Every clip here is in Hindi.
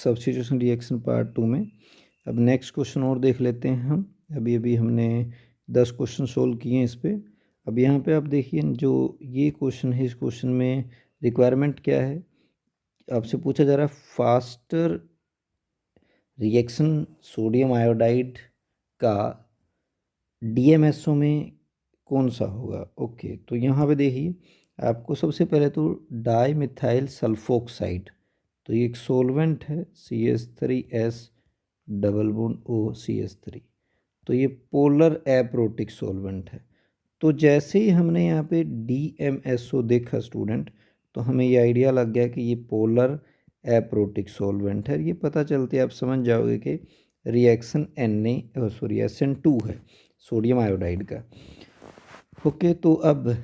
सब्स्टिट्यूशन रिएक्शन पार्ट 2 में। अब नेक्स्ट क्वेश्चन और देख लेते हैं हम। अभी हमने 10 क्वेश्चन सोल्व किए हैं इस पे। अब यहाँ पे आप देखिए जो ये क्वेश्चन है, इस क्वेश्चन में रिक्वायरमेंट क्या है, आपसे पूछा जा रहा है फास्टर रिएक्शन सोडियम आयोडाइड का DMSO में कौन सा होगा। ओके, तो यहाँ पे देखिए आपको सबसे पहले तो डाई मिथाइल सल्फोक्साइड, तो ये एक सोलवेंट है CH3S डबल बॉन्ड OCH3, तो ये पोलर एप्रोटिक सोलवेंट है। तो जैसे ही हमने यहाँ पे DMSO देखा स्टूडेंट, तो हमें ये आइडिया लग गया कि ये पोलर एप्रोटिक सोलवेंट है। ये पता चलते आप समझ जाओगे कि रिएक्शन SN2 है सोडियम आयोडाइड का। ओके, तो अब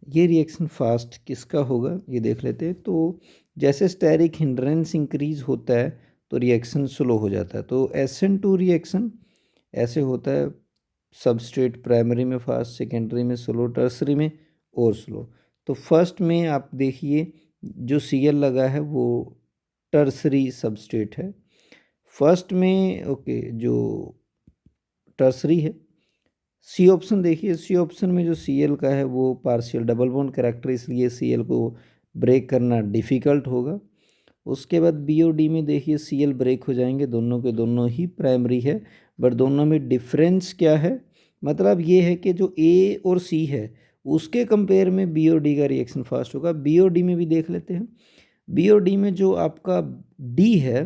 ये रिएक्शन फास्ट किसका होगा ये देख लेते हैं। तो जैसे स्टेरिक हिंड्रेंस इंक्रीज होता है तो रिएक्शन स्लो हो जाता है। तो SN2 रिएक्शन ऐसे होता है, सबस्ट्रेट प्राइमरी में फास्ट, सेकेंडरी में स्लो, टर्सरी में और स्लो। तो फर्स्ट में आप देखिए जो Cl लगा है वो टर्सरी सबस्ट्रेट है फर्स्ट में। ओके, जो टर्सरी है। सी ऑप्शन देखिए, सी ऑप्शन में जो Cl का है वो पार्शियल डबल बॉन्ड कैरेक्टर, इसलिए Cl को ब्रेक करना डिफ़िकल्ट होगा। उसके बाद बी और डी में देखिए Cl ब्रेक हो जाएंगे, दोनों के दोनों ही प्राइमरी है, बट दोनों में डिफरेंस क्या है, मतलब ये है कि जो ए और सी है उसके कंपेयर में बी और डी का रिएक्शन फास्ट होगा। बी और डी में भी देख लेते हैं। बी और डी में जो आपका डी है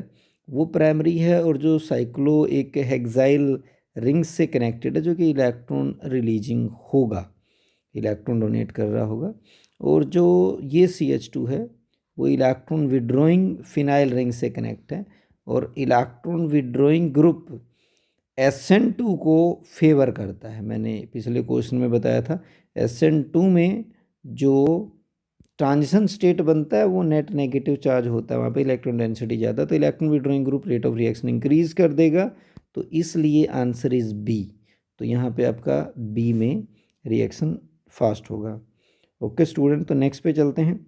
वो प्राइमरी है और जो साइक्लो एक हेक्साइल रिंग से कनेक्टेड है जो कि इलेक्ट्रॉन रिलीजिंग होगा, इलेक्ट्रॉन डोनेट कर रहा होगा। और जो ये CH2 है वो इलेक्ट्रॉन विड्रॉइंग फिनाइल रिंग से कनेक्ट है और इलेक्ट्रॉन विड्रॉइंग ग्रुप SN2 को फेवर करता है। मैंने पिछले क्वेश्चन में बताया था SN2 में जो ट्रांजिशन स्टेट बनता है वो नेट नेगेटिव चार्ज होता है, वहाँ पे इलेक्ट्रॉन डेंसिटी ज़्यादा, तो electron withdrawing group rate of reaction increase कर देगा, तो इसलिए आंसर इज बी। तो यहाँ पे आपका बी में रिएक्शन फास्ट होगा। ओके स्टूडेंट, तो नेक्स्ट पे चलते हैं।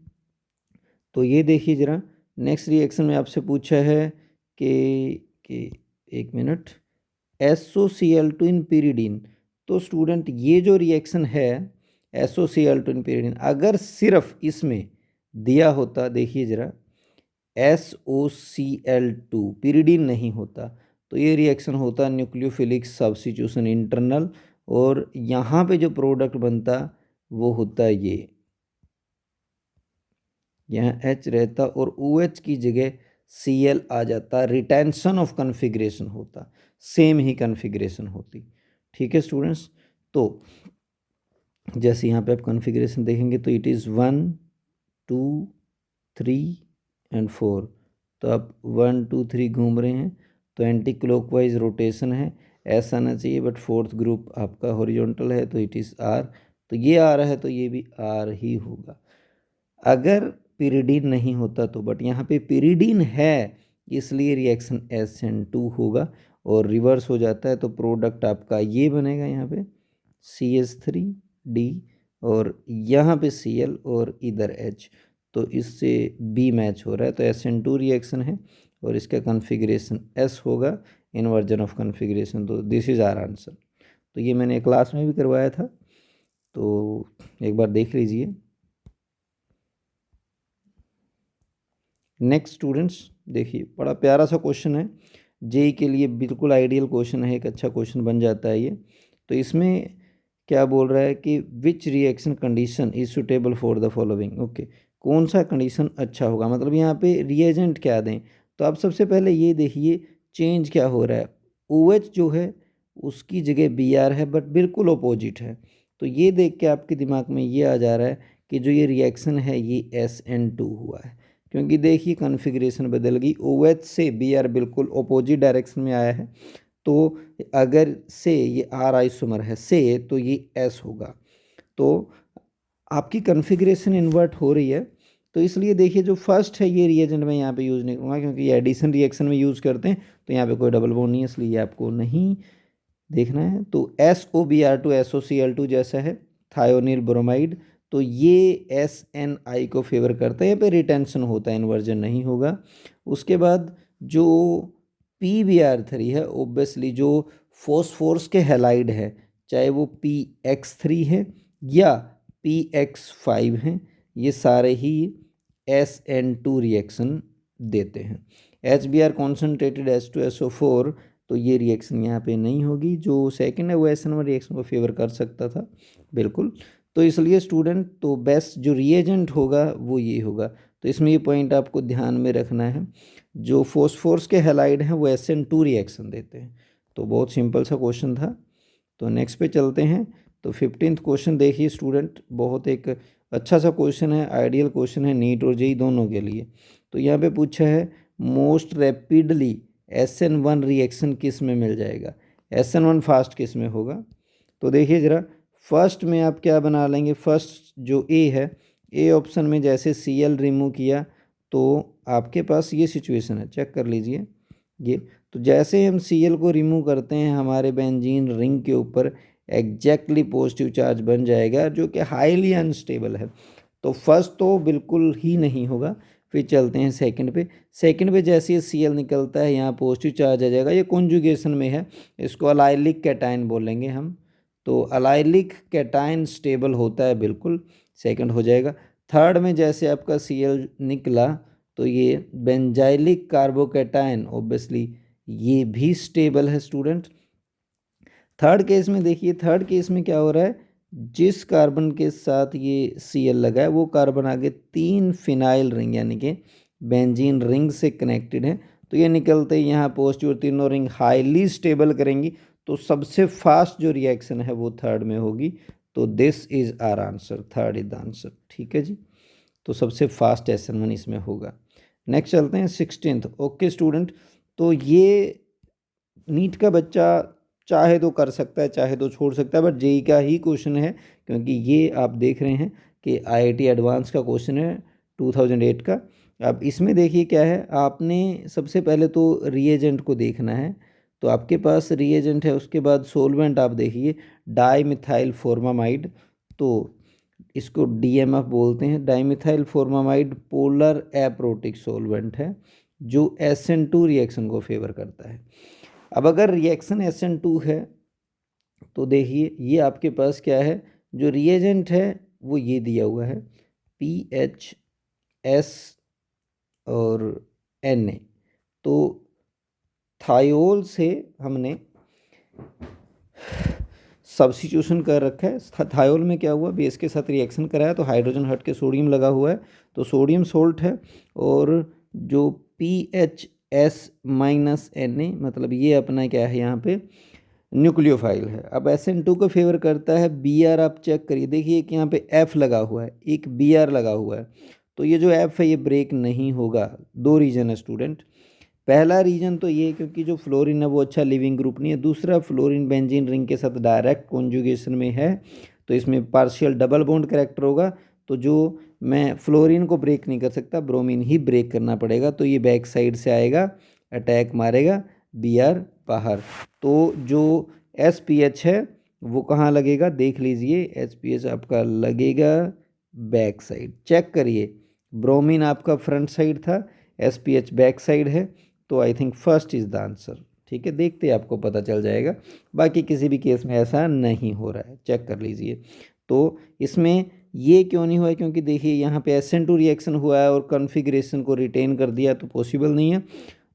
तो ये देखिए ज़रा, नेक्स्ट रिएक्शन में आपसे पूछा है कि एक मिनट, SOCl2 इन pyridine। तो स्टूडेंट ये जो रिएक्शन है SOCl2 इन pyridine, अगर सिर्फ इसमें दिया होता, देखिए ज़रा SOCl2 pyridine नहीं होता, तो ये रिएक्शन होता न्यूक्लियोफिलिक सब्स्टिट्यूशन इंटरनल, और यहाँ पे जो प्रोडक्ट बनता वो होता ये, यहाँ H रहता और OH की जगह Cl आ जाता, रिटेंशन ऑफ कन्फिग्रेशन होता, सेम ही कन्फिग्रेशन होती। ठीक है स्टूडेंट्स, तो जैसे यहाँ पे आप कन्फिग्रेशन देखेंगे तो इट इज़ 1 2 3 एंड 4, तो आप 1 2 3 घूम रहे हैं, तो एंटी क्लॉकवाइज रोटेशन है, ऐसा आना चाहिए, बट फोर्थ ग्रुप आपका हॉरिजॉन्टल है तो इट इज़ R, तो ये आ रहा है तो ये भी R ही होगा अगर pyridine नहीं होता तो। बट यहाँ पे pyridine है इसलिए रिएक्शन SN2 होगा और रिवर्स हो जाता है, तो प्रोडक्ट आपका ये बनेगा यहाँ पे CH3D और यहाँ पे Cl और इधर H, तो इससे B मैच हो रहा है, तो SN2 रिएक्शन है और इसका कन्फिग्रेशन S होगा, इन्वर्जन ऑफ कन्फिग्रेशन। तो दिस इज़ आवर आंसर। तो ये मैंने क्लास में भी करवाया था, तो एक बार देख लीजिए। नेक्स्ट स्टूडेंट्स देखिए, बड़ा प्यारा सा क्वेश्चन है, जेई के लिए बिल्कुल आइडियल क्वेश्चन है, एक अच्छा क्वेश्चन बन जाता है ये। तो इसमें क्या बोल रहा है कि which reaction condition is suitable for the following. Okay, कौन सा कंडीशन अच्छा होगा, मतलब यहाँ पे रिएजेंट क्या दें। तो आप सबसे पहले ये देखिए चेंज क्या हो रहा है, OH जो है उसकी जगह Br है, बट बिल्कुल अपोजिट है। तो ये देख के आपके दिमाग में ये आ जा रहा है कि जो ये रिएक्शन है ये SN2 हुआ है, क्योंकि देखिए कॉन्फ़िगरेशन बदल गई, OH से Br बिल्कुल अपोजिट डायरेक्शन में आया है। तो अगर से ये R आइसोमर है से, तो ये S होगा, तो आपकी कॉन्फ़िगरेशन इन्वर्ट हो रही है। तो इसलिए देखिए जो फर्स्ट है ये रिएजेंट में यहाँ पे यूज़ नहीं करूँगा, क्योंकि ये एडिशन रिएक्शन में यूज़ करते हैं, तो यहाँ पे कोई डबल बॉन्ड नहीं है, इसलिए आपको नहीं देखना है। तो SOBr2 SOCl2 जैसा है, थायोनिल ब्रोमाइड, तो ये SNI को फेवर करता है, यहाँ पे रिटेंशन होता है, इन्वर्जन नहीं होगा। उसके बाद जो PBr3 है ओब्वियसली जो फॉस्फोरस के हैलाइड है, चाहे वो PX3 है या PX5 हैं, ये सारे ही SN2 रिएक्शन देते हैं। HBr कॉन्सनट्रेटेड H2SO4, तो ये रिएक्शन यहाँ पे नहीं होगी। जो सेकंड है वो SN1 रिएक्शन को फेवर कर सकता था, बिल्कुल। तो इसलिए स्टूडेंट, तो बेस्ट जो रिएजेंट होगा वो ये होगा। तो इसमें ये पॉइंट आपको ध्यान में रखना है, जो फॉस्फोरस के हैलाइड हैं वो SN2 रिएक्शन देते हैं। तो बहुत सिंपल सा क्वेश्चन था। तो नेक्स्ट पे चलते हैं। तो 15th क्वेश्चन देखिए स्टूडेंट, बहुत एक अच्छा सा क्वेश्चन है, आइडियल क्वेश्चन है नीट और जेई दोनों के लिए। तो यहाँ पे पूछा है मोस्ट रैपिडली SN1 रिएक्शन किस में मिल जाएगा, SN1 फास्ट किस में होगा। तो देखिए ज़रा, फर्स्ट में आप क्या बना लेंगे, फर्स्ट जो ए है, ए ऑप्शन में जैसे Cl रिमूव किया तो आपके पास ये सिचुएशन है, चेक कर लीजिए ये। तो जैसे हम Cl को रिमूव करते हैं हमारे बेंजीन रिंग के ऊपर एग्जैक्टली पॉजिटिव चार्ज बन जाएगा, जो कि हाईली अनस्टेबल है। तो फर्स्ट तो बिल्कुल ही नहीं होगा। फिर चलते हैं सेकंड पे। सेकंड पे जैसे ही Cl निकलता है यहाँ पॉजिटिव चार्ज आ जाएगा, ये कॉन्जुगेशन में है, इसको अलाइलिक कैटायन बोलेंगे हम। तो अलाइलिक कैटायन स्टेबल होता है, बिल्कुल सेकंड हो जाएगा। थर्ड में जैसे आपका Cl निकला तो ये बेंजाइलिक कार्बोकैटायन ऑब्वियसली ये भी स्टेबल है स्टूडेंट। थर्ड केस में देखिए, थर्ड केस में क्या हो रहा है, जिस कार्बन के साथ ये Cl लगा है वो कार्बन आगे 3 फिनाइल रिंग यानी कि बेंजीन रिंग से कनेक्टेड है। तो ये निकलते ही यहाँ पॉजिटिव और तीनों रिंग हाईली स्टेबल करेंगी। तो सबसे फास्ट जो रिएक्शन है वो थर्ड में होगी। तो this is our answer, third is the answer, ठीक है जी। तो सबसे फास्ट SN1 इसमें होगा। नेक्स्ट चलते हैं 16th। ओके स्टूडेंट, तो ये नीट का बच्चा चाहे तो कर सकता है चाहे तो छोड़ सकता है, बट जेई का ही क्वेश्चन है, क्योंकि ये आप देख रहे हैं कि IIT एडवांस का क्वेश्चन है 2008 का। अब इसमें देखिए क्या है, आपने सबसे पहले तो रिएजेंट को देखना है। तो आपके पास रिएजेंट है, उसके बाद सोलवेंट आप देखिए डाई मिथाइल फॉर्मामाइड, तो इसको DMF बोलते हैं। Dimethyl formamide polar aprotic solvent है जो SN2 रिएक्शन को फेवर करता है। अब अगर रिएक्शन SN2 है तो देखिए ये आपके पास क्या है, जो रिएजेंट है वो ये दिया हुआ है PHS और Na। तो थायोल से हमने सब्स्टिट्यूशन कर रखा है। थायोल में क्या हुआ, बेस के साथ रिएक्शन कराया तो हाइड्रोजन हट के सोडियम लगा हुआ है, तो सोडियम सोल्ट है। और जो PHS माइनस Na, मतलब ये अपना क्या है यहाँ पे न्यूक्लियोफाइल है। अब SN2 को फेवर करता है Br, आप चेक करिए, देखिए कि यहाँ पे F लगा हुआ है, एक Br लगा हुआ है। तो ये जो F है ये ब्रेक नहीं होगा। दो रीजन है स्टूडेंट। पहला रीजन तो ये क्योंकि जो फ्लोरीन है वो अच्छा लिविंग ग्रुप नहीं है। दूसरा, फ्लोरीन बेंजीन रिंग के साथ डायरेक्ट कॉन्जुगेशन में है, तो इसमें पार्शियल डबल बॉन्ड करेक्टर होगा। तो जो मैं फ्लोरीन को ब्रेक नहीं कर सकता, ब्रोमीन ही ब्रेक करना पड़ेगा। तो ये बैक साइड से आएगा, अटैक मारेगा, Br बाहर। तो जो SPH है वो कहाँ लगेगा, देख लीजिए, SPH आपका लगेगा बैक साइड। चेक करिए, ब्रोमीन आपका फ्रंट साइड था, SPH बैक साइड है। तो I think first is the answer, ठीक है। देखते आपको पता चल जाएगा, बाकी किसी भी केस में ऐसा नहीं हो रहा है, चेक कर लीजिए। तो इसमें ये क्यों नहीं हुआ है, क्योंकि देखिए यहाँ पे SN2 रिएक्शन हुआ है और कॉन्फ़िगरेशन को रिटेन कर दिया, तो पॉसिबल नहीं है।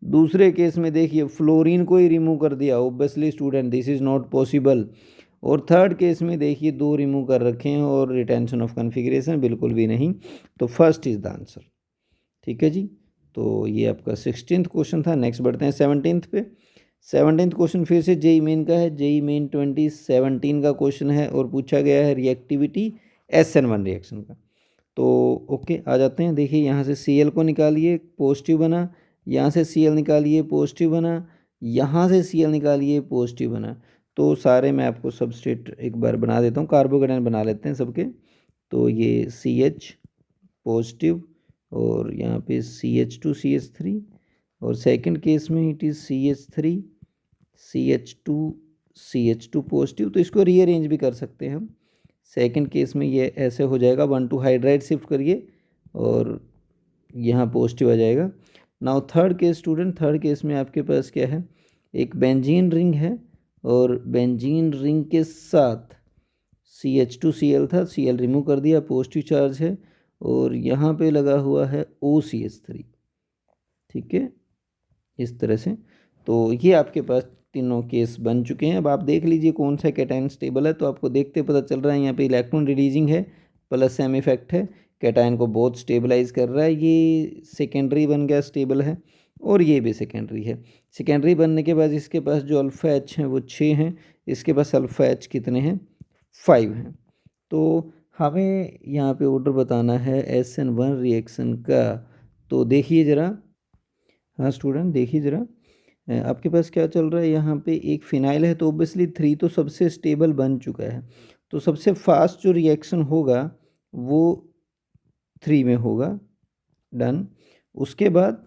दूसरे केस में देखिए फ्लोरीन को ही रिमूव कर दिया, obviously student this is not possible. और थर्ड केस में देखिए दो रिमूव कर रखे हैं और रिटेंशन ऑफ कॉन्फ़िगरेशन बिल्कुल भी नहीं। तो फर्स्ट इज़ द आंसर, ठीक है जी। तो ये आपका 16th क्वेश्चन था। नेक्स्ट बढ़ते हैं 17th पे। 17th क्वेश्चन फिर से जेई मेन का है, जेई मेन 2017 का क्वेश्चन है और पूछा गया है रिएक्टिविटी SN1 रिएक्शन का। तो ओके, आ जाते हैं। देखिए यहाँ से Cl को निकालिए, पॉजिटिव बना, यहाँ से Cl निकालिए, पॉजिटिव बना, यहाँ से Cl निकालिए, पॉजिटिव बना। तो सारे मैं आपको सबस्ट्रेट एक बार बना देता हूँ, कार्बोकेटायन बना लेते हैं सबके। तो ये CH पॉजिटिव और यहाँ पे CH2CH3, और सेकंड केस में it is CH3 CH2 positive. तो इसको रीअरेंज भी कर सकते हैं हम। सेकंड केस में ये ऐसे हो जाएगा, 1,2 हाइड्राइड शिफ्ट करिए और यहाँ पॉजिटिव आ जाएगा। Now third case student, third case में आपके पास क्या है, एक बेंजीन रिंग है और बेंजीन रिंग के साथ CH2Cl था, Cl रिमूव कर दिया, पॉजिटिव चार्ज है, और यहाँ पे लगा हुआ है OCH3, ठीक है, इस तरह से। तो ये आपके पास तीनों केस बन चुके हैं। अब आप देख लीजिए कौन सा कैटायन स्टेबल है। तो आपको देखते पता चल रहा है यहाँ पे इलेक्ट्रॉन रिलीजिंग है प्लस सेम इफेक्ट है, कैटायन को बहुत स्टेबलाइज कर रहा है, ये सेकेंडरी बन गया, स्टेबल है, और ये भी सेकेंडरी है। सेकेंडरी बनने के बाद इसके पास जो अल्फ़ा एच हैं वो 6 हैं, इसके पास अल्फ़ा एच कितने हैं, 5 हैं। तो हमें यहाँ पे ऑर्डर बताना है SN1 रिएक्शन का। तो देखिए ज़रा, हाँ स्टूडेंट देखिए ज़रा, आपके पास क्या चल रहा है, यहाँ पे एक फिनाइल है, तो ऑब्वियसली 3 तो सबसे स्टेबल बन चुका है, तो सबसे फास्ट जो रिएक्शन होगा वो 3 में होगा, डन। उसके बाद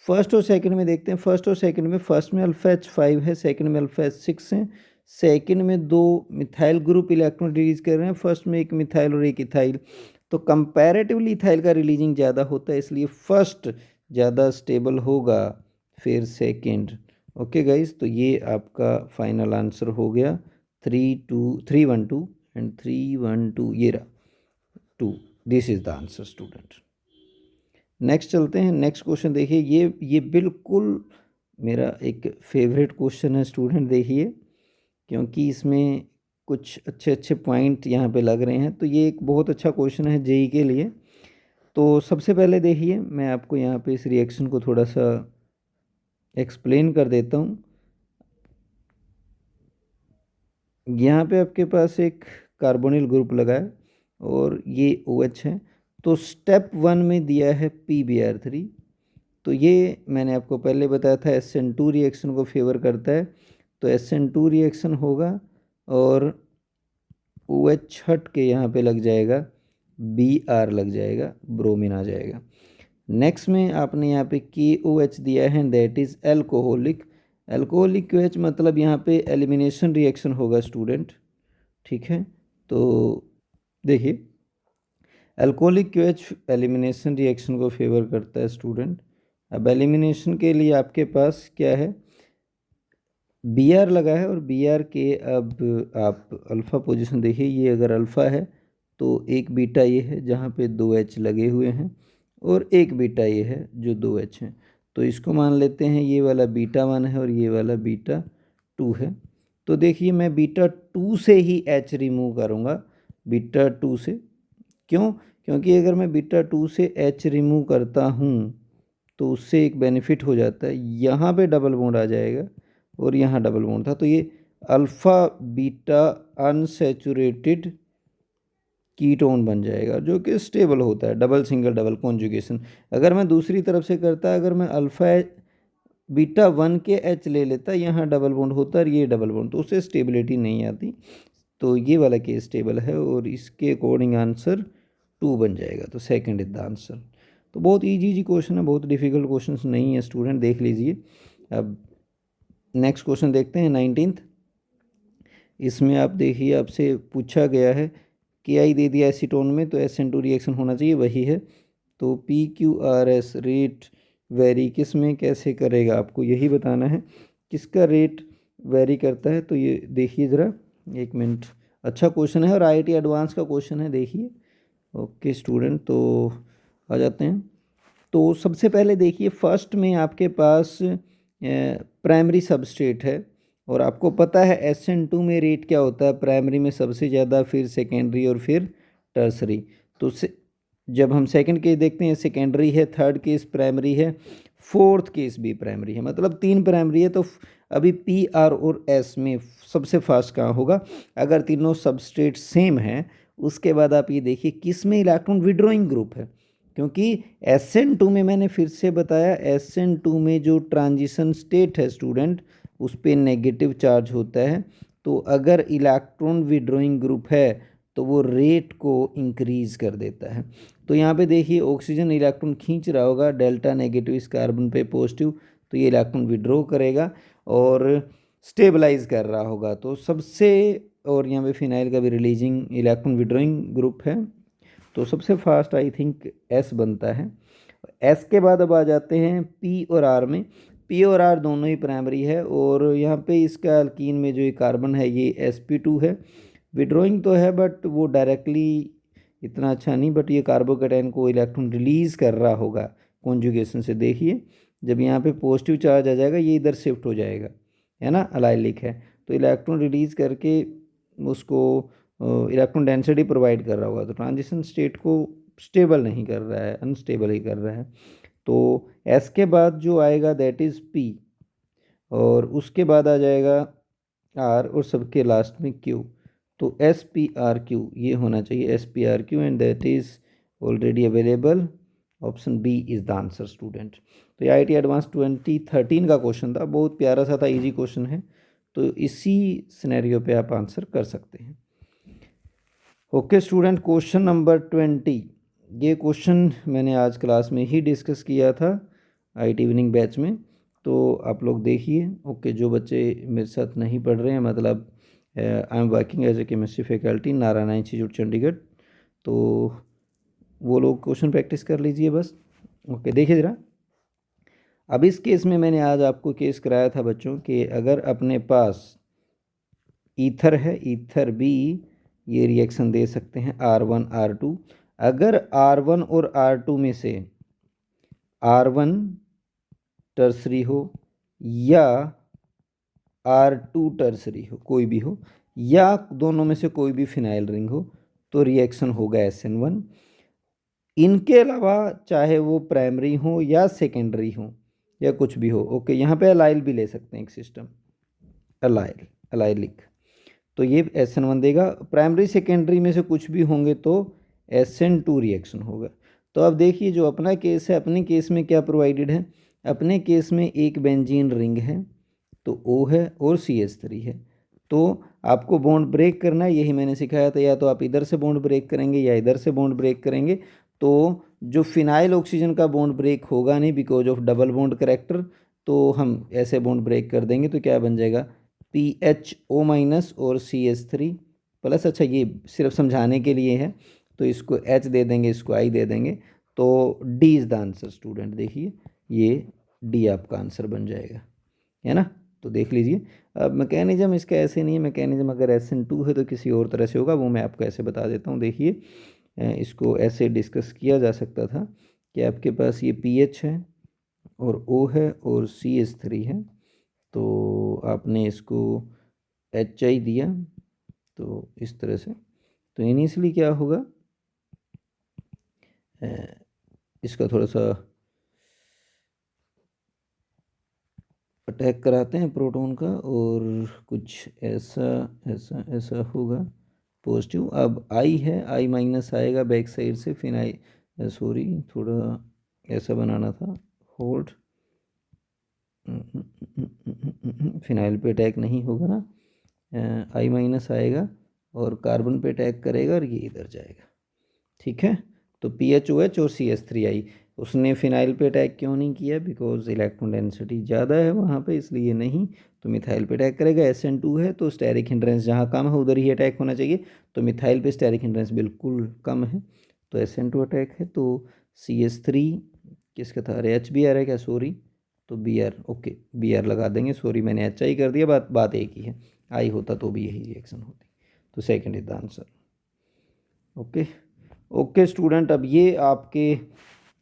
फर्स्ट और सेकंड में देखते हैं, फर्स्ट और सेकंड में, फर्स्ट में अल्फा एच 5 है, सेकंड में अल्फा एच 6 है, सेकंड में 2 मिथाइल ग्रुप इलेक्ट्रॉन रिलीज कर रहे हैं, फर्स्ट में एक मिथाइल और एक इथाइल, तो कंपैरेटिवली इथाइल का रिलीजिंग ज़्यादा होता है, इसलिए फर्स्ट ज़्यादा स्टेबल होगा, फिर सेकंड। ओके गाइस, तो ये आपका फाइनल आंसर हो गया 312 एंड 312, ये रहा 2, this is the answer student. Next चलते हैं, नेक्स्ट क्वेश्चन देखिए, ये बिल्कुल मेरा एक फेवरेट क्वेश्चन है स्टूडेंट, देखिए, क्योंकि इसमें कुछ अच्छे अच्छे पॉइंट यहाँ पे लग रहे हैं, तो ये एक बहुत अच्छा क्वेश्चन है जेई के लिए। तो सबसे पहले देखिए, मैं आपको यहाँ पे इस रिएक्शन को थोड़ा सा एक्सप्लेन कर देता हूँ। यहाँ पे आपके पास एक कार्बोनिल ग्रुप लगा है और ये OH है, तो स्टेप 1 में दिया है PbR3, तो ये मैंने आपको पहले बताया था SN2 रिएक्शन को फेवर करता है, तो SN2 रिएक्शन होगा और OH हट के यहाँ पे लग जाएगा Br लग जाएगा, ब्रोमीन आ जाएगा। नेक्स्ट में आपने यहाँ पे KOH दिया है, that is alcoholic, alcoholic OH मतलब यहाँ पे एलिमिनेशन रिएक्शन होगा स्टूडेंट, ठीक है। तो देखिए, एल्कोहलिक OH एलिमिनेशन रिएक्शन को फेवर करता है स्टूडेंट। अब एलिमिनेशन के लिए आपके पास क्या है, Br लगा है, और Br के अब आप अल्फ़ा पोजीशन देखिए, ये अगर अल्फ़ा है तो एक बीटा ये है जहाँ पे 2H लगे हुए हैं, और एक बीटा ये है जो 2H हैं, तो इसको मान लेते हैं ये वाला बीटा 1 है और ये वाला बीटा 2 है। तो देखिए मैं बीटा 2 से ही H रिमूव करूँगा, बीटा 2 से, क्यों, क्योंकि अगर मैं बीटा 2 से H रिमूव करता हूँ तो उससे एक बेनिफिट हो जाता है, यहाँ पे डबल बॉन्ड आ जाएगा और यहाँ डबल बॉन्ड था, तो ये अल्फ़ा बीटा अनसैचुरेटेड कीटोन बन जाएगा जो कि स्टेबल होता है, डबल सिंगल डबल कॉन्जुगेशन। अगर मैं दूसरी तरफ से करता, अगर मैं अल्फ़ा बीटा 1 के H ले लेता, यहाँ डबल बॉन्ड होता और ये डबल बॉन्ड, तो उससे स्टेबिलिटी नहीं आती, तो ये वाला केस स्टेबल है और इसके अकॉर्डिंग आंसर 2 बन जाएगा, तो सेकंड इज द आंसर। तो बहुत इजी क्वेश्चन है, बहुत डिफिकल्ट क्वेश्चन नहीं है स्टूडेंट, देख लीजिए। अब नेक्स्ट क्वेश्चन देखते हैं 19th। इसमें आप देखिए, आपसे पूछा गया है KI दे दिया एसीटोन में, तो SN2 रिएक्शन होना चाहिए, वही है, तो PQRS रेट वेरी किस में कैसे करेगा, आपको यही बताना है किसका रेट वेरी करता है। तो ये देखिए ज़रा, एक मिनट, अच्छा क्वेश्चन है और IIT एडवांस का क्वेश्चन है, देखिए। ओके स्टूडेंट, तो आ जाते हैं। तो सबसे पहले देखिए, फर्स्ट में आपके पास प्राइमरी सबस्ट्रेट है, और आपको पता है SN2 में रेट क्या होता है, प्राइमरी में सबसे ज़्यादा, फिर सेकेंडरी और फिर टर्सरी। तो जब हम सेकंड केस देखते हैं, सेकेंडरी है, थर्ड केस प्राइमरी है, फोर्थ केस भी प्राइमरी है, मतलब 3 प्राइमरी है। तो अभी PR और S में सबसे फास्ट कहाँ होगा, अगर तीनों सबस्ट्रेट सेम हैं, उसके बाद आप ये देखिए किस में इलेक्ट्रॉन विड्रॉइंग ग्रुप है, क्योंकि SN2 में मैंने फिर से बताया, SN2 में जो ट्रांजिशन स्टेट है स्टूडेंट, उस पर नेगेटिव चार्ज होता है, तो अगर इलेक्ट्रॉन विड्रॉइंग ग्रुप है तो वो रेट को इंक्रीज कर देता है। तो यहाँ पे देखिए, ऑक्सीजन इलेक्ट्रॉन खींच रहा होगा, डेल्टा नेगेटिव इस कार्बन पे पॉजिटिव, तो ये इलेक्ट्रॉन विड्रॉ करेगा और स्टेबलाइज कर रहा होगा, तो सबसे, और यहाँ पे फिनाइल का भी रिलीजिंग इलेक्ट्रॉन विड्रॉइंग ग्रुप है, तो सबसे फास्ट आई थिंक S बनता है। एस के बाद अब आ जाते हैं पी और आर में। पी और आर दोनों ही प्राइमरी है और यहाँ पे इसका अल्कीन में जो ये कार्बन है ये sp2 है। विड्रॉइंग तो है बट वो डायरेक्टली इतना अच्छा नहीं, बट ये कार्बोकेटाइन को इलेक्ट्रॉन रिलीज़ कर रहा होगा कॉन्जुगेशन से। देखिए जब यहाँ पे पॉजिटिव चार्ज आ जाएगा ये इधर शिफ्ट हो जाएगा, है ना, अलाइलिक है, तो इलेक्ट्रॉन रिलीज़ करके उसको इलेक्ट्रॉन डेंसिटी प्रोवाइड कर रहा होगा, तो ट्रांजिशन स्टेट को स्टेबल नहीं कर रहा है, अनस्टेबल ही कर रहा है। तो एस के बाद जो आएगा दैट इज़ पी, और उसके बाद आ जाएगा आर, और सबके लास्ट में क्यू। तो एस पी आर क्यू ये होना चाहिए, S P R Q, and that is already available. Option B is the answer student. तो ये IIT एडवांस 2013 का क्वेश्चन था, बहुत प्यारा सा था, इजी क्वेश्चन है, तो इसी सिनेरियो पे आप आंसर कर सकते हैं। Okay student, question number 20। ये क्वेश्चन मैंने आज क्लास में ही डिस्कस किया था IIT इवनिंग बैच में, तो आप लोग देखिए। ओके, जो बच्चे मेरे साथ नहीं पढ़ रहे हैं, मतलब I am working as a chemistry faculty Narayan institute Chandigarh, तो वो लोग क्वेश्चन प्रैक्टिस कर लीजिए बस। ओके, देखिए ज़रा, अब इस केस में मैंने आज आपको केस कराया था बच्चों कि अगर अपने पास ईथर है, ईथर बी, ये रिएक्शन दे सकते हैं R1 R2। अगर R1 और R2 में से R1 टर्सरी हो या R2 टर्सरी हो, कोई भी हो, या दोनों में से कोई भी फिनाइल रिंग हो, तो रिएक्शन होगा SN1। इनके अलावा चाहे वो प्राइमरी हो या सेकेंडरी हो या कुछ भी हो, ओके, यहाँ पे अलाइल भी ले सकते हैं एक सिस्टम, अलाइलिक, तो ये SN1 देगा। प्राइमरी सेकेंडरी में से कुछ भी होंगे तो SN2 रिएक्शन होगा। तो अब देखिए जो अपना केस है, अपने केस में क्या प्रोवाइडेड है, अपने केस में एक बेंजीन रिंग है, तो O है और CH3 है। तो आपको बॉन्ड ब्रेक करना है, यही मैंने सिखाया था, या तो आप इधर से बॉन्ड ब्रेक करेंगे या इधर से बॉन्ड ब्रेक करेंगे। तो जो फिनाइल ऑक्सीजन का बॉन्ड ब्रेक होगा नहीं, because of double bond character, तो हम ऐसे बॉन्ड ब्रेक कर देंगे, तो क्या बन जाएगा PHO- और CH3+। अच्छा, ये सिर्फ समझाने के लिए है, तो इसको H दे देंगे, इसको I दे देंगे, तो D is the answer student. देखिए ये D आपका आंसर बन जाएगा, है ना। तो देख लीजिए, अब मैकेनिज्म इसका ऐसे नहीं है, मैकेनिज्म अगर SN2 है तो किसी और तरह से होगा, वो मैं आपको ऐसे बता देता हूँ। देखिए इसको ऐसे डिस्कस किया जा सकता था कि आपके पास ये PH है और O है और CH3 है, तो आपने इसको HI दिया, तो इस तरह से, तो इनिशियली क्या होगा, इसका थोड़ा सा अटैक कराते हैं प्रोटॉन का, और कुछ ऐसा ऐसा ऐसा होगा पॉजिटिव। अब I है, I- आएगा बैक साइड से, फिनाइल, सॉरी थोड़ा ऐसा बनाना था, होल्ड, फिनाइल पे अटैक नहीं होगा ना, I- आएगा और कार्बन पे अटैक करेगा और ये इधर जाएगा, ठीक है। तो PHOH और CH3I, उसने फिनाइल पे अटैक क्यों नहीं किया, बिकॉज इलेक्ट्रॉन डेंसिटी ज़्यादा है वहाँ पे, इसलिए नहीं। तो मिथाइल पे अटैक करेगा, SN2 है, तो स्टेरिक हिंड्रेंस जहाँ कम है उधर ही अटैक होना चाहिए, तो मिथाइल पे स्टेरिक हिंड्रेंस बिल्कुल कम है, तो SN2 अटैक है। तो CH3 किसका था, अरे H भी आ रहा है क्या, सॉरी, तो BR, ओके BR लगा देंगे, सॉरी मैंने HI कर दिया, बात एक ही है, I होता तो भी यही रिएक्शन होती, तो second is the answer. Okay okay student, अब ये आपके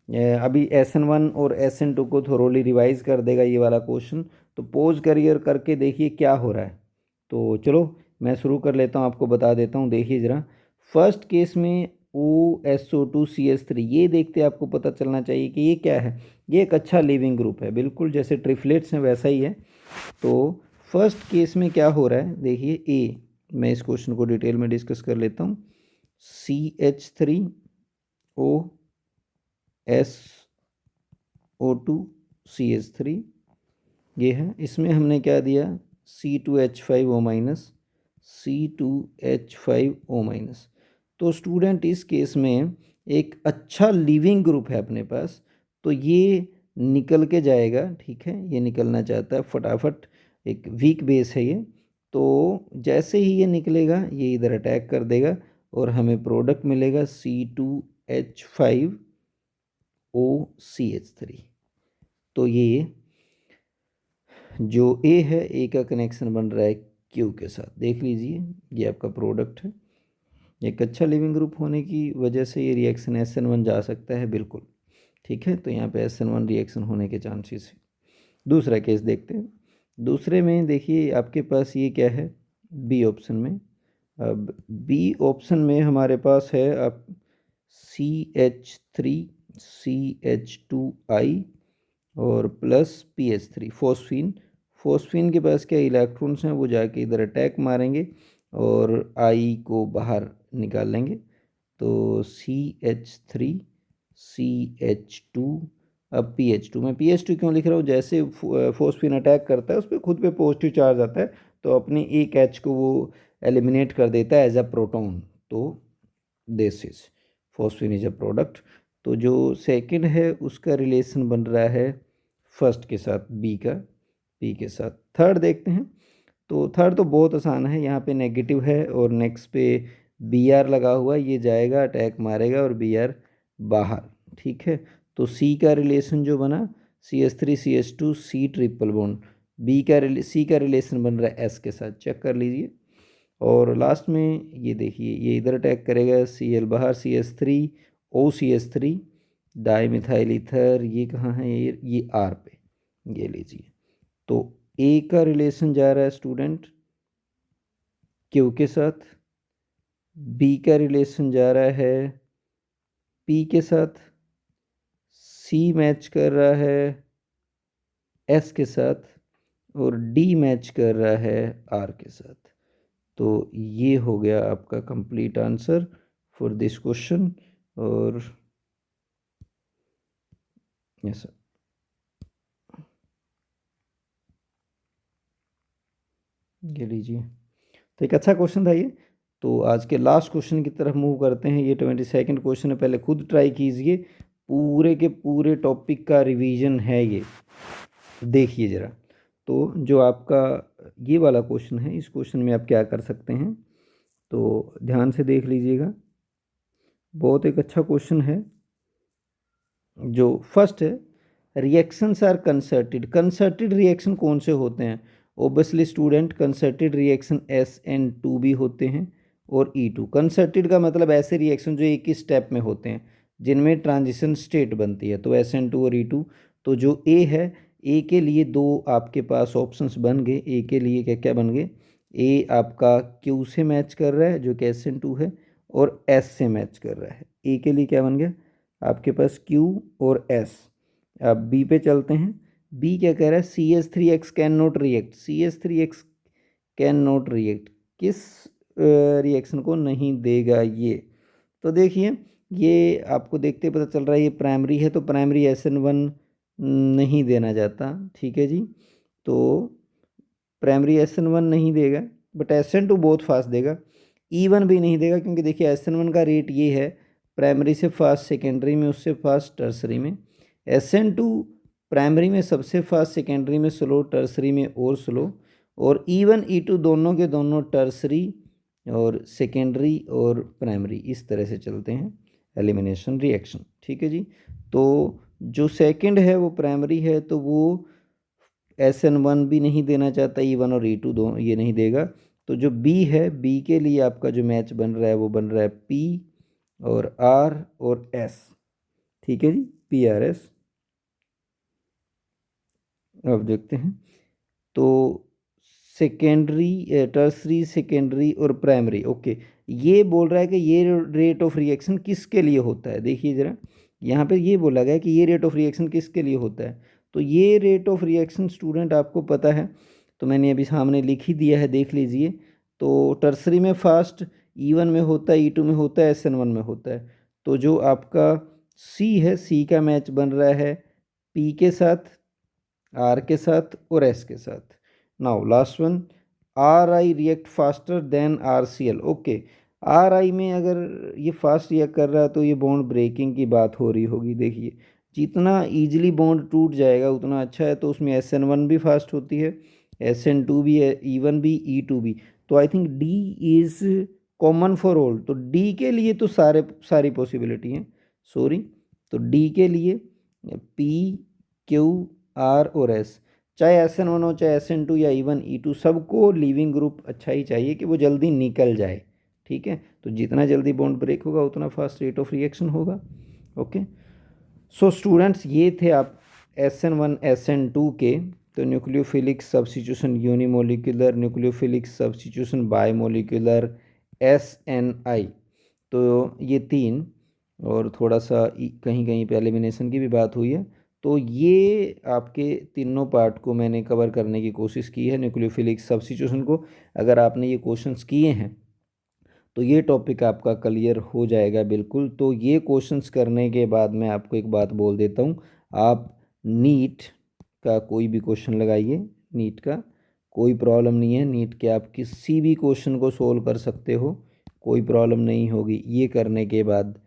अभी SN1 और SN2 को थोरोली रिवाइज कर देगा ये वाला क्वेश्चन, तो पोज करिए और करके देखिए क्या हो रहा है। तो चलो मैं शुरू कर लेता हूँ, आपको बता देता हूँ। देखिए ज़रा, फर्स्ट केस में OSO2CH3, ये देखते आपको पता चलना चाहिए कि ये क्या है, ये एक अच्छा लिविंग ग्रुप है, बिल्कुल जैसे ट्रिफ्लेट्स हैं वैसा ही है। तो फर्स्ट केस में क्या हो रहा है, देखिए मैं इस क्वेश्चन को डिटेल में डिस्कस कर लेता हूँ। CH3O SO2CH3 ये है, इसमें हमने क्या दिया, C2H5O-, C2H5O-। तो स्टूडेंट इस केस में एक अच्छा लिविंग ग्रुप है अपने पास, तो ये निकल के जाएगा, ठीक है, ये निकलना चाहता है फटाफट, एक वीक बेस है ये, तो जैसे ही ये निकलेगा ये इधर अटैक कर देगा और हमें प्रोडक्ट मिलेगा C2H5O, OCH3। तो ये जो A है, A का कनेक्शन बन रहा है Q के साथ। देख लीजिए, ये आपका प्रोडक्ट है। एक अच्छा लिविंग ग्रुप होने की वजह से ये रिएक्शन SN1 जा सकता है, बिल्कुल ठीक है। तो यहाँ पे SN1 रिएक्शन होने के चांसेस है। दूसरा केस देखते हैं। दूसरे में देखिए आपके पास ये क्या है, बी ऑप्शन में। अब बी ऑप्शन में हमारे पास है अब CH3CH2I और प्लस PH3 फॉस्फीन। फॉस्फीन के पास क्या इलेक्ट्रॉन्स हैं, वो जाके इधर अटैक मारेंगे और I को बाहर निकाल लेंगे। तो CH3CH2, अब PH2, मैं PH2 क्यों लिख रहा हूँ, जैसे फॉस्फीन अटैक करता है उस पर खुद पे पॉजिटिव चार्ज आता है, तो अपनी एक H को वो एलिमिनेट कर देता है एज अ प्रोटॉन। तो this is phosphine is a product. तो जो सेकंड है उसका रिलेशन बन रहा है फर्स्ट के साथ, बी का पी के साथ। थर्ड देखते हैं। तो थर्ड तो बहुत आसान है, यहाँ पे नेगेटिव है और नेक्स्ट पे Br लगा हुआ है, ये जाएगा अटैक मारेगा और Br बाहर, ठीक है। तो C का रिलेशन जो बना CH3CH2 C triple bond, C का रिलेशन बन रहा है S के साथ, चेक कर लीजिए। और लास्ट में ये देखिए, ये इधर अटैक करेगा, Cl बाहर, CH3 OCH3 di methyl ether, ये कहाँ है, ये R पे, ये लीजिए। तो A का रिलेशन जा रहा है स्टूडेंट Q के साथ, B का रिलेशन जा रहा है P के साथ, C मैच कर रहा है S के साथ और D मैच कर रहा है R के साथ। तो ये हो गया आपका complete answer for this question. और यस सर, ये लीजिए। तो एक अच्छा क्वेश्चन था ये। तो आज के लास्ट क्वेश्चन की तरफ मूव करते हैं। ये 22nd क्वेश्चन है, पहले खुद ट्राई कीजिए, पूरे के पूरे टॉपिक का रिवीजन है ये, देखिए ज़रा। तो जो आपका ये वाला क्वेश्चन है, इस क्वेश्चन में आप क्या कर सकते हैं, तो ध्यान से देख लीजिएगा, बहुत एक अच्छा क्वेश्चन है। जो फर्स्ट है, reactions are concerted. Concerted reaction कौन से होते हैं? Obviously student, concerted reaction SN2 भी होते हैं और E2। कंसर्टेड का मतलब ऐसे रिएक्शन जो एक ही स्टेप में होते हैं, जिनमें ट्रांजिशन स्टेट बनती है, तो SN2 और E2। तो जो A है, A के लिए दो आपके पास ऑप्शंस बन गए। A के लिए क्या क्या बन गए, A आपका Q से मैच कर रहा है जो कि SN2 है, और S से मैच कर रहा है। A के लिए क्या बन गया आपके पास, Q और S। अब B पे चलते हैं। B क्या कह रहा है, CH3X can not react. CH3X can not react, किस रिएक्शन को नहीं देगा ये? तो देखिए, ये आपको देखते पता चल रहा है ये प्राइमरी है, तो प्राइमरी SN1 नहीं देना जाता, ठीक है जी। तो प्राइमरी SN1 नहीं देगा, बट SN2 बहुत फास्ट देगा। E1 भी नहीं देगा, क्योंकि देखिए SN1 का रेट ये है, प्राइमरी से फास्ट सेकेंडरी में, उससे फास्ट टर्सरी में। SN2 प्राइमरी में सबसे फास्ट, सेकेंडरी में स्लो, टर्सरी में और स्लो। और E1 E2 दोनों के दोनों टर्सरी और सेकेंडरी और प्राइमरी, इस तरह से चलते हैं एलिमिनेशन रिएक्शन, ठीक है जी। तो जो सेकंड है वो प्राइमरी है, तो वो SN1 भी नहीं देना चाहता, E1 और E2 दो ये नहीं देगा। तो जो B है, B के लिए आपका जो मैच बन रहा है वो बन रहा है P और R और S, ठीक है जी, PRS। अब देखते हैं। तो सेकेंडरी, टर्सरी, सेकेंडरी और प्राइमरी, ओके। ये बोल रहा है कि ये रेट ऑफ रिएक्शन किसके लिए होता है, देखिए ज़रा, यहाँ पे ये बोला गया कि ये रेट ऑफ रिएक्शन किसके लिए होता है। तो ये रेट ऑफ रिएक्शन स्टूडेंट आपको पता है, तो मैंने अभी सामने लिख ही दिया है, देख लीजिए। तो टर्सरी में फास्ट E1 में होता है, E2 में होता है, SN1 में होता है। तो जो आपका C है, C का मैच बन रहा है P के साथ, R के साथ और S के साथ। Now last one, RI react faster than RCl, okay. RI में अगर ये फास्ट रिएक्ट कर रहा है तो ये बॉन्ड ब्रेकिंग की बात हो रही होगी। देखिए, जितना ईजिली बॉन्ड टूट जाएगा उतना अच्छा है। तो उसमें SN1 भी फास्ट होती है, SN2 भी है, E1 भी, E2 भी। तो I think D is common for all. तो D के लिए तो सारी पॉसिबिलिटी हैं, सॉरी, तो डी के लिए पी क्यू आर और एस, चाहे SN1 हो चाहे SN2 या इवन E2, सबको लीविंग ग्रुप अच्छा ही चाहिए कि वो जल्दी निकल जाए। ठीक है, तो जितना जल्दी बॉन्ड ब्रेक होगा उतना फास्ट रेट ऑफ रिएक्शन होगा। ओके, सो स्टूडेंट्स ये थे आप SN1 SN2 के। तो nucleophilic substitution unimolecular, nucleophilic substitution bimolecular, SNI, तो ये तीन, और थोड़ा सा कहीं कहीं पे एलिमिनेशन की भी बात हुई है। तो ये आपके तीनों पार्ट को मैंने कवर करने की कोशिश की है न्यूक्लियोफिलिक सब्स्टिट्यूशन को। अगर आपने ये क्वेश्चंस किए हैं तो ये टॉपिक आपका क्लियर हो जाएगा बिल्कुल। तो ये क्वेश्चंस करने के बाद मैं आपको एक बात बोल देता हूँ, आप नीट का कोई भी क्वेश्चन लगाइए, नीट का कोई प्रॉब्लम नहीं है, नीट के आप किसी भी क्वेश्चन को सोल्व कर सकते हो, कोई प्रॉब्लम नहीं होगी ये करने के बाद।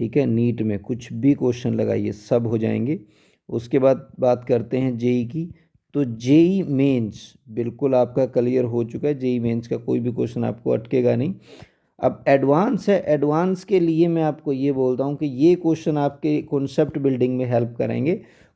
ठीक है, नीट में कुछ भी क्वेश्चन लगाइए सब हो जाएंगे। उसके बाद बात करते हैं जेई की। तो जेई मेंस बिल्कुल आपका क्लियर हो चुका है, जेई मेंस का कोई भी क्वेश्चन आपको अटकेगा नहीं। अब एडवांस है, एडवांस के लिए मैं आपको ये बोलता हूँ कि ये क्वेश्चन आपके कॉन्सेप्ट बिल्डिंग में हेल्प करेंगे।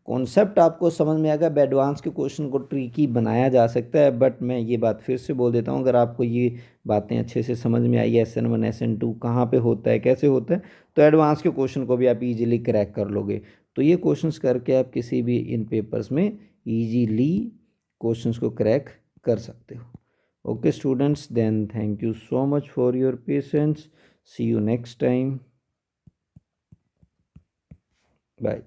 कॉन्सेप्ट आपको समझ में आएगा, एडवांस के क्वेश्चन को ट्रिकी बनाया जा सकता है। बट मैं ये बात फिर से बोल देता हूँ, अगर आपको ये बातें अच्छे से समझ में आई, SN1 SN2 कहाँ पे होता है, कैसे होता है, तो एडवांस के क्वेश्चन को भी आप इजीली क्रैक कर लोगे। तो ये क्वेश्चंस करके आप किसी भी इन पेपर्स में इजीली क्वेश्चंस को क्रैक कर सकते हो। Okay students, then thank you so much for your patience. See you next time. Bye.